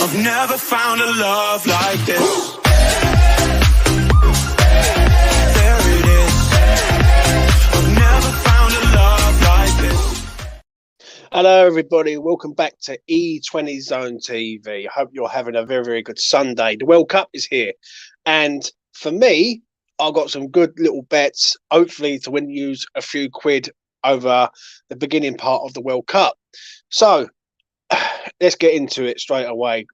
I've never found a love like this. There it is. I've never found a love like this. Hello, everybody. Welcome back to E20 Zone TV. I hope you're having a very, very good Sunday. The World Cup is here. And for me, I've got some good little bets, hopefully to win you a few quid over the beginning part of the World Cup. So let's get into it straight away.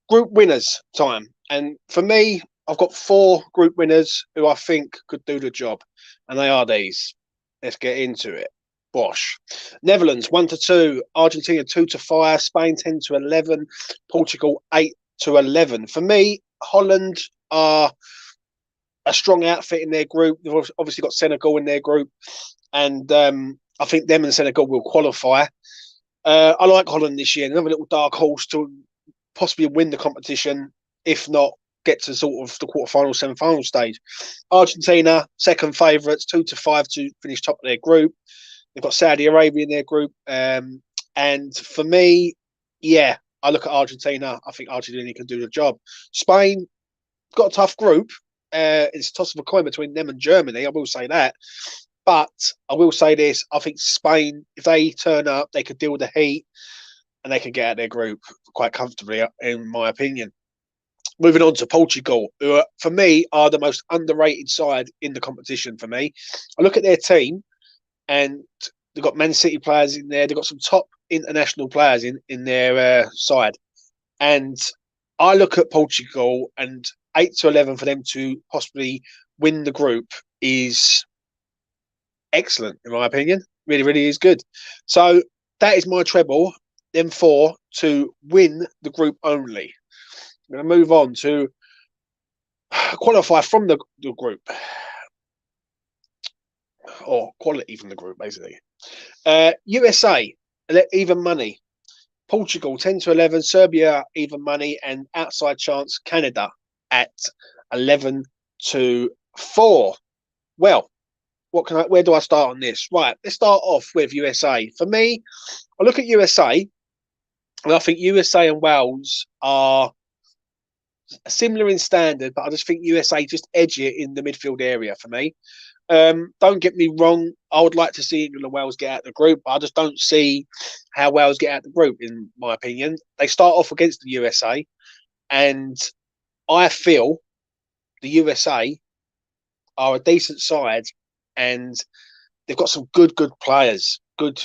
Group winners time. And for me, I've got 4 group winners who I think could do the job. And they are these. Let's get into it. Bosh. Netherlands 1-2, Argentina 2-5, Spain 10-11, Portugal 8-11. For me, Holland are a strong outfit in their group. They've obviously got Senegal in their group, and I think them and Senegal will qualify. I like Holland this year. Another little dark horse to possibly win the competition, if not get to sort of the quarterfinal, semi-final stage. Argentina, second favourites, 2-5 to finish top of their group. They've got Saudi Arabia in their group. And for me, yeah, I look at Argentina. I think Argentina can do the job. Spain got a tough group. It's a toss of a coin between them and Germany. I will say that. But I will say this. I think Spain, if they turn up, they could deal with the heat and they can get out of their group quite comfortably, in my opinion. Moving on to Portugal, who are, for me, are the most underrated side in the competition for me. I look at their team, and they've got Man City players in there. They've got some top international players in their side. And I look at Portugal, and 8-11 for them to possibly win the group is excellent, in my opinion. Really, really is good. So that is my treble, them 4 to win the group only. I'm going to move on to qualify from the group. Or quality from the group, basically. USA, even money. Portugal, 10-11. Serbia, even money. And outside chance, Canada at 11-4. Well, where do I start on this? Right, let's start off with USA. For me, I look at USA, and I think USA and Wales are similar in standard, but I just think USA just edge it in the midfield area for me. Don't get me wrong, I would like to see England and Wales get out of the group, but I just don't see how Wales get out of the group, in my opinion. They start off against the USA, and I feel the USA are a decent side, and they've got some good players, good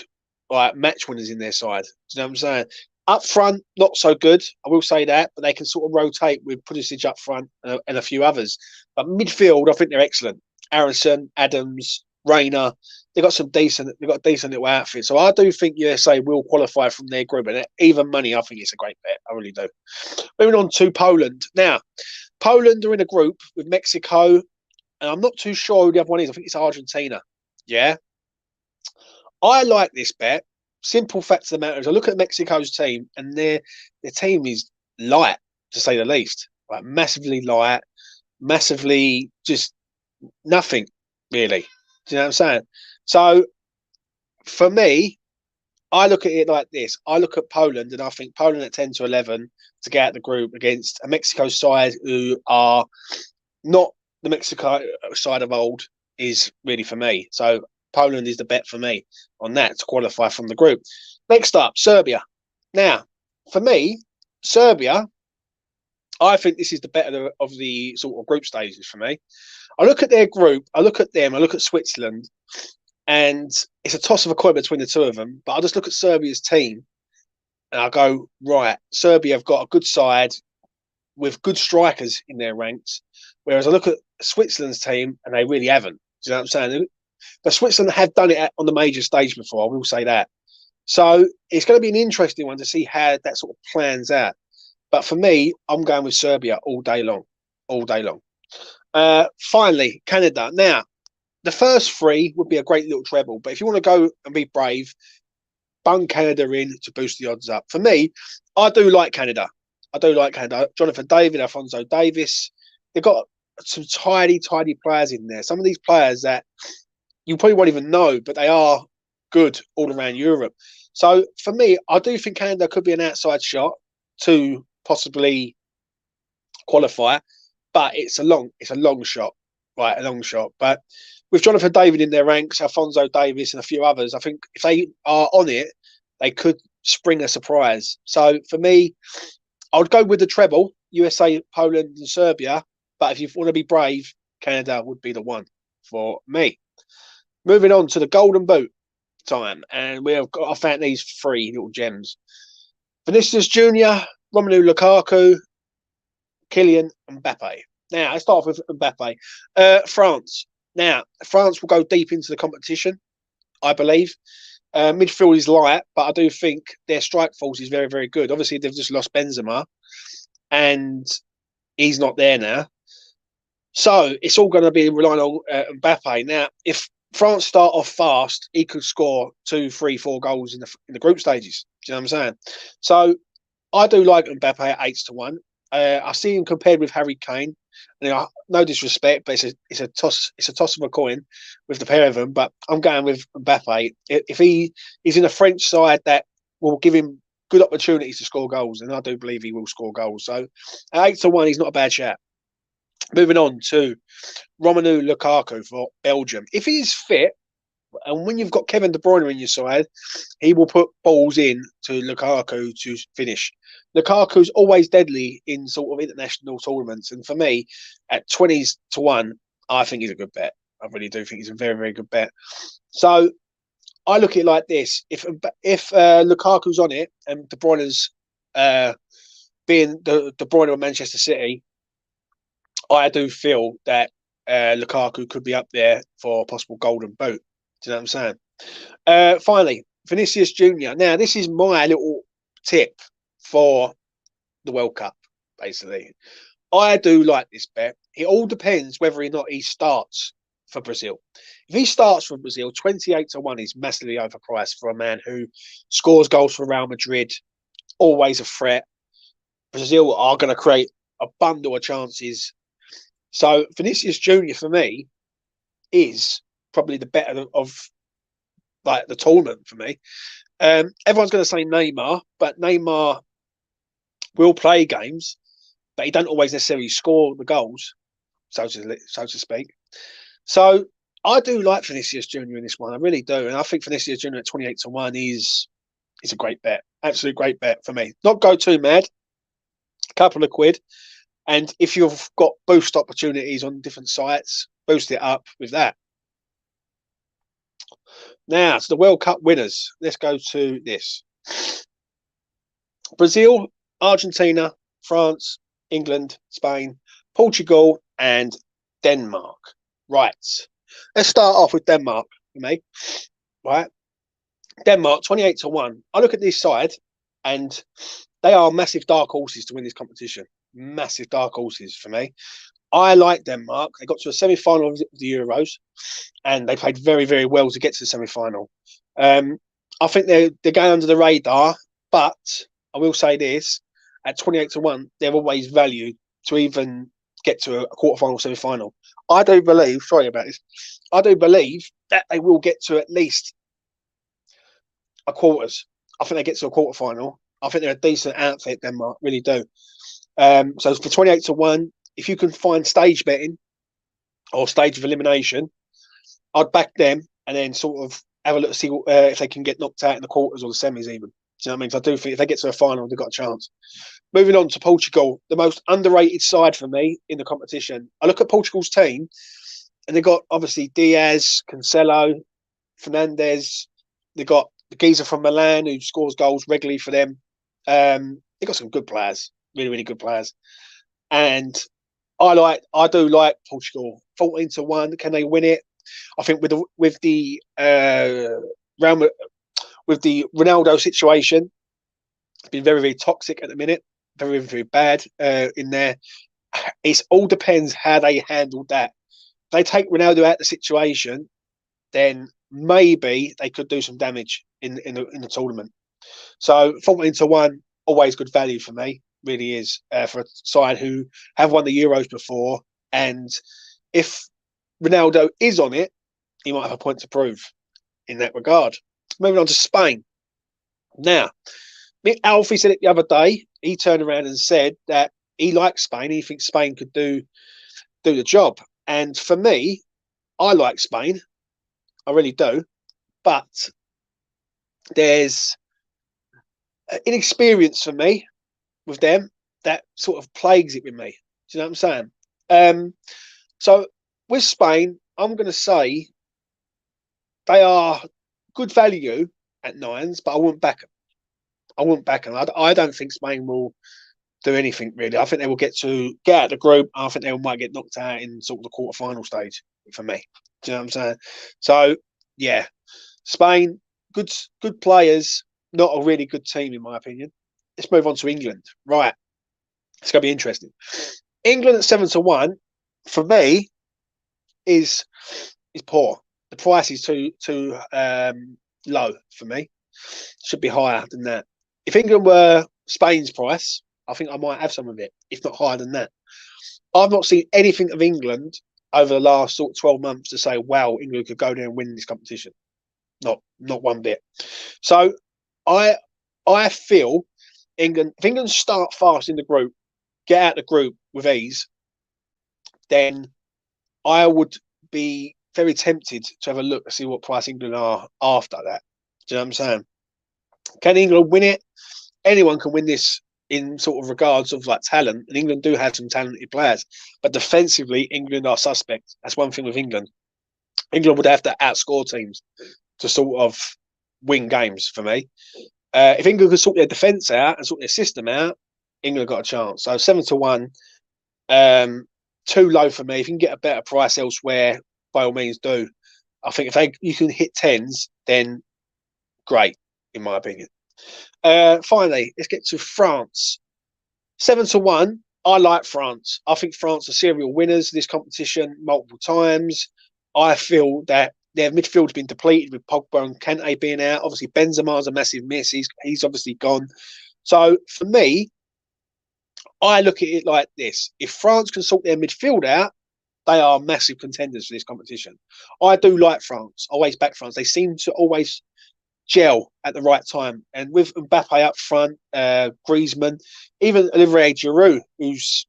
match winners in their side. Do you know what I'm saying? Up front, not so good, I will say that, but they can sort of rotate with Pulisic up front and a few others. But midfield, I think they're excellent. Aronson, Adams, Rayner, they've got a decent little outfit. So I do think USA will qualify from their group, and even money, I think it's a great bet. I really do. Moving on to Poland. Now, Poland are in a group with Mexico, and I'm not too sure who the other one is. I think it's Argentina. Yeah. I like this bet. Simple fact of the matter is I look at Mexico's team, and their team is light, to say the least. Like massively light, massively just nothing, really. Do you know what I'm saying? So, for me, I look at it like this. I look at Poland, and I think Poland at 10-11 to get out the group against a Mexico side who are not the Mexico side of old is really for me. So, Poland is the bet for me on that to qualify from the group. Next up, Serbia. Now, for me, Serbia, I think this is the better of the sort of group stages for me. I look at their group, I look at them, I look at Switzerland, and it's a toss of a coin between the two of them. But I just look at Serbia's team, and I go, right, Serbia have got a good side with good strikers in their ranks, whereas I look at Switzerland's team, and they really haven't. Do you know what I'm saying? But Switzerland have done it on the major stage before, I will say that. So it's going to be an interesting one to see how that sort of plans out. But for me, I'm going with Serbia all day long. All day long. Finally, Canada. Now, the first 3 would be a great little treble. But if you want to go and be brave, bung Canada in to boost the odds up. For me, I do like Canada. I do like Canada. Jonathan David, Alphonso Davis. They've got some tidy players in there. Some of these players that you probably won't even know, but they are good all around Europe. So for me, I do think Canada could be an outside shot to possibly qualify, but it's a long shot, right? A long shot. But with Jonathan David in their ranks, Alphonso Davies, and a few others, I think if they are on it, they could spring a surprise. So for me, I would go with the treble: USA, Poland, and Serbia. But if you want to be brave, Canada would be the one for me. Moving on to the Golden Boot time, and we have got, I found these three little gems: Vinicius Junior, Romelu Lukaku, Kylian Mbappe. Now, let's start off with Mbappe. France. Now, France will go deep into the competition, I believe. Midfield is light, but I do think their strike force is very, very good. Obviously, they've just lost Benzema, and he's not there now. So it's all going to be relying on Mbappe. Now, if France start off fast, he could score 2, 3, 4 goals in the group stages. Do you know what I'm saying? So I do like Mbappe at 8-1. I see him compared with Harry Kane. You know, no disrespect, but it's a toss of a coin with the pair of them. But I'm going with Mbappe. If he's in a French side that will give him good opportunities to score goals, and I do believe he will score goals. So at 8-1, he's not a bad shout. Moving on to Romelu Lukaku for Belgium. If he's fit, and when you've got Kevin De Bruyne in your side, he will put balls in to Lukaku to finish. Lukaku's always deadly in sort of international tournaments, and for me, at 20-1, I think he's a good bet. I really do think he's a very, very good bet. So I look at it like this: if Lukaku's on it and De Bruyne's being the De Bruyne of Manchester City, I do feel that Lukaku could be up there for a possible golden boot. Do you know what I'm saying? Finally, Vinicius Junior. Now, this is my little tip for the World Cup, basically. I do like this bet. It all depends whether or not he starts for Brazil. If he starts for Brazil, 28-1 is massively overpriced for a man who scores goals for Real Madrid, always a threat. Brazil are going to create a bundle of chances. So Vinicius Junior for me is probably the better of like the tournament for me. Everyone's going to say Neymar, but Neymar will play games, but he don't always necessarily score the goals, so to speak. So I do like Vinicius Junior in this one. I really do, and I think Vinicius Junior at 28-1 is a great bet, absolute great bet for me. Not go too mad, a couple of quid. And if you've got boost opportunities on different sites, boost it up with that. Now, to the World Cup winners. Let's go to this. Brazil, Argentina, France, England, Spain, Portugal, and Denmark. Right. Let's start off with Denmark, mate. Right. Denmark, 28-1. I look at this side, and they are massive dark horses to win this competition. Massive dark horses for me. I like Denmark. They got to a semi-final of the Euros, and they played very, very well to get to the semi-final. I think they're going under the radar, but I will say this: at 28-1, they're always valued to even get to a quarter-final, semi-final. I do believe. Sorry about this. I do believe that they will get to at least a quarters. I think they get to a quarter-final. I think they're a decent outfit, Denmark. Really do. So for 28-1, if you can find stage betting or stage of elimination, I'd back them and then sort of have a look to see if they can get knocked out in the quarters or the semis even. Do you know what I mean? So I do think if they get to a final, they've got a chance. Moving on to Portugal, the most underrated side for me in the competition. I look at Portugal's team, and they've got obviously Diaz, Cancelo, Fernandes. They've got the geezer from Milan who scores goals regularly for them. They've got some good players. Really, really good players. And I do like Portugal. 14-1. Can they win it? I think with the Ronaldo situation, it's been very, very toxic at the minute. Very, very bad in there. It all depends how they handle that. If they take Ronaldo out of the situation, then maybe they could do some damage in the tournament. So 14-1, always good value for me. Really is for a side who have won the Euros before, and if Ronaldo is on it, he might have a point to prove in that regard. Moving on to Spain. Now, Mick Alfie said it the other day. He turned around and said that he likes Spain. He thinks Spain could do the job. And for me, I like Spain. I really do. But there's inexperience for me with them that sort of plagues it with me. Do you know what I'm saying? So with Spain, I'm going to say they are good value at nines, but I wouldn't back them. I wouldn't back them. I don't think Spain will do anything really. I think they will get out of the group. I think they might get knocked out in sort of the quarter-final stage for me. Do you know what I'm saying? So yeah, Spain, good players, not a really good team in my opinion. Let's move on to England. Right, it's going to be interesting. England at 7-1 for me is poor. The price is too low for me. Should be higher than that. If England were Spain's price, I think I might have some of it, if not higher than that. I've not seen anything of England over the last sort of 12 months to say, wow, England could go there and win this competition. Not one bit. So I feel England, if England start fast in the group, get out the group with ease, then I would be very tempted to have a look to see what price England are after that. Do you know what I'm saying? Can England win it? Anyone can win this in sort of regards of like talent, and England do have some talented players, but defensively, England are suspect. That's one thing with England. England would have to outscore teams to sort of win games for me. If England could sort their defence out and sort their system out, England got a chance. So 7-1, too low for me. If you can get a better price elsewhere, by all means do. I think if you can hit tens, then great, in my opinion. Finally, let's get to France. 7-1. I like France. I think France are serial winners of this competition multiple times. I feel that their midfield's been depleted with Pogba and Kante being out. Obviously, Benzema's a massive miss. He's obviously gone. So for me, I look at it like this: if France can sort their midfield out, they are massive contenders for this competition. I do like France. Always back France. They seem to always gel at the right time. And with Mbappe up front, Griezmann, even Olivier Giroud, who's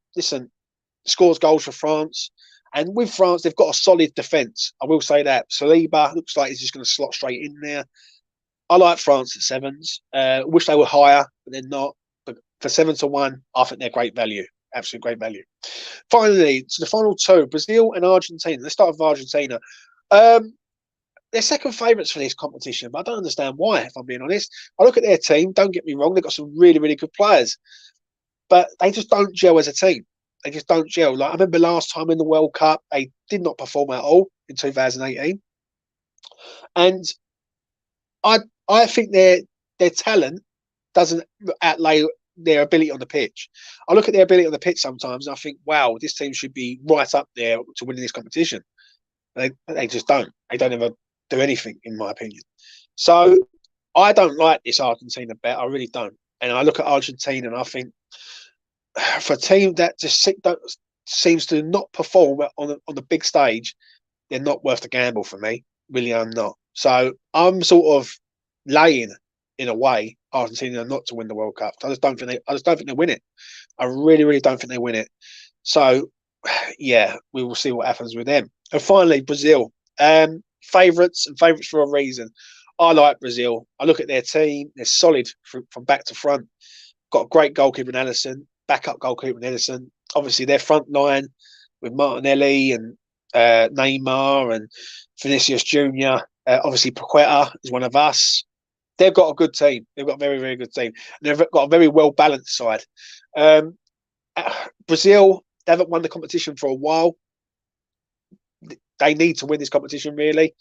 scores goals for France. And with France, they've got a solid defence. I will say that. Saliba looks like he's just going to slot straight in there. I like France at sevens. Wish they were higher, but they're not. But for 7-1, I think they're great value. Absolute great value. Finally, to the final two, Brazil and Argentina. Let's start with Argentina. They're second favourites for this competition, but I don't understand why, if I'm being honest. I look at their team, don't get me wrong, they've got some really, really good players, but they just don't gel as a team. They just don't gel. Like I remember last time in the World Cup, they did not perform at all in 2018. And I think their talent doesn't outlay their ability on the pitch. I look at their ability on the pitch sometimes and I think, wow, this team should be right up there to winning this competition. They just don't. They don't ever do anything, in my opinion. So I don't like this Argentina bet. I really don't. And I look at Argentina and I think for a team that just seems to not perform on the big stage, they're not worth the gamble for me. Really, I'm not. So I'm sort of laying, in a way, Argentina not to win the World Cup. I just don't think they win it. I really, really don't think they win it. So yeah, we will see what happens with them. And finally, Brazil. Favourites for a reason. I like Brazil. I look at their team. They're solid from back to front. Got a great goalkeeper in Ederson, backup goalkeeper in Ederson. Obviously, their front line with Martinelli and Neymar and Vinicius Junior. Obviously, Paqueta is one of us. They've got a good team. They've got a very, very good team. And they've got a very well-balanced side. Brazil, they haven't won the competition for a while. They need to win this competition, really.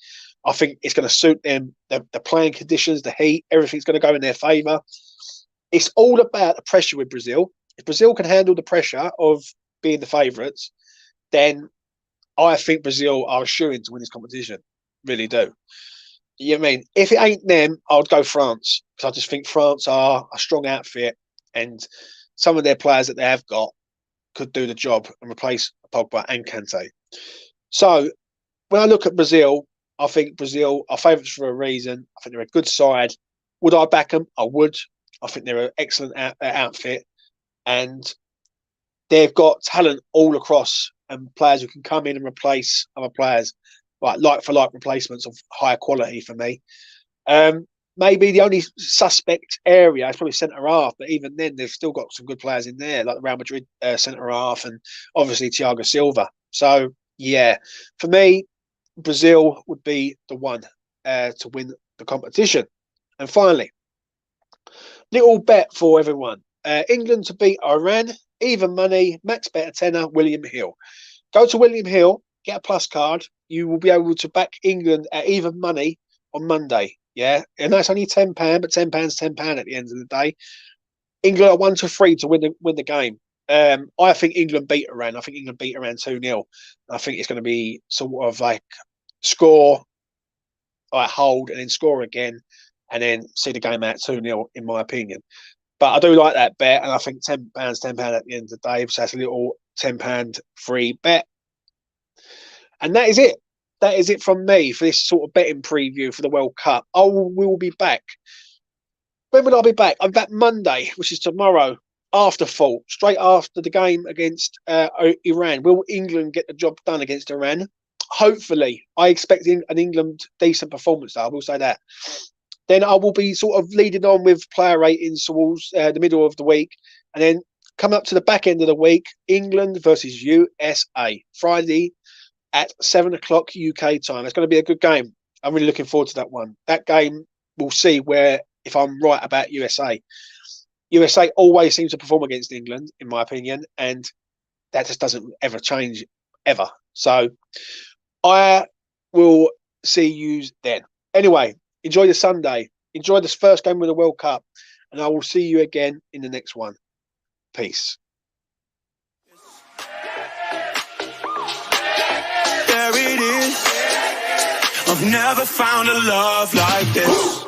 I think it's going to suit them. The playing conditions, the heat, everything's going to go in their favour. It's all about the pressure with Brazil. If Brazil can handle the pressure of being the favourites, then I think Brazil are assuring to win this competition. Really do. You know what I mean? If it ain't them, I would go France, because I just think France are a strong outfit and some of their players that they have got could do the job and replace Pogba and Kante. So when I look at Brazil, I think Brazil are favourites for a reason. I think they're a good side. Would I back them? I would. I think they're an excellent outfit, and they've got talent all across and players who can come in and replace other players, like for like replacements of higher quality for me. Maybe the only suspect area is probably centre half, but even then they've still got some good players in there, like the Real Madrid centre half and obviously Thiago Silva. So yeah, for me, Brazil would be the one to win the competition. And finally, little bet for everyone: England to beat Iran, even money, max bet a tenner, William Hill. Go to William Hill, get a plus card. You will be able to back England at even money on Monday. Yeah, and that's only £10, but £10's £10 at the end of the day. England are 1-3 to win the game. I think England beat Iran. I think England beat Iran 2-0. I think it's going to be sort of like score, like hold, and then score again, and then see the game out 2-0, in my opinion. But I do like that bet, and I think £10, £10 at the end of the day. So that's a little £10 free bet. And that is it. That is it from me for this sort of betting preview for the World Cup. We will be back. When will I be back? I'm back Monday, which is tomorrow, after full, straight after the game against Iran. Will England get the job done against Iran? Hopefully. I expect an England decent performance, though. I will say that. Then I will be sort of leading on with player ratings towards the middle of the week. And then coming up to the back end of the week, England versus USA, Friday at 7 o'clock UK time. It's going to be a good game. I'm really looking forward to that one. That game, we'll see if I'm right about USA. USA always seems to perform against England, in my opinion, and that just doesn't ever change, ever. So I will see you then. Anyway, enjoy the Sunday. Enjoy this first game of the World Cup, and I will see you again in the next one. Peace. There it is. I've never found a love like this.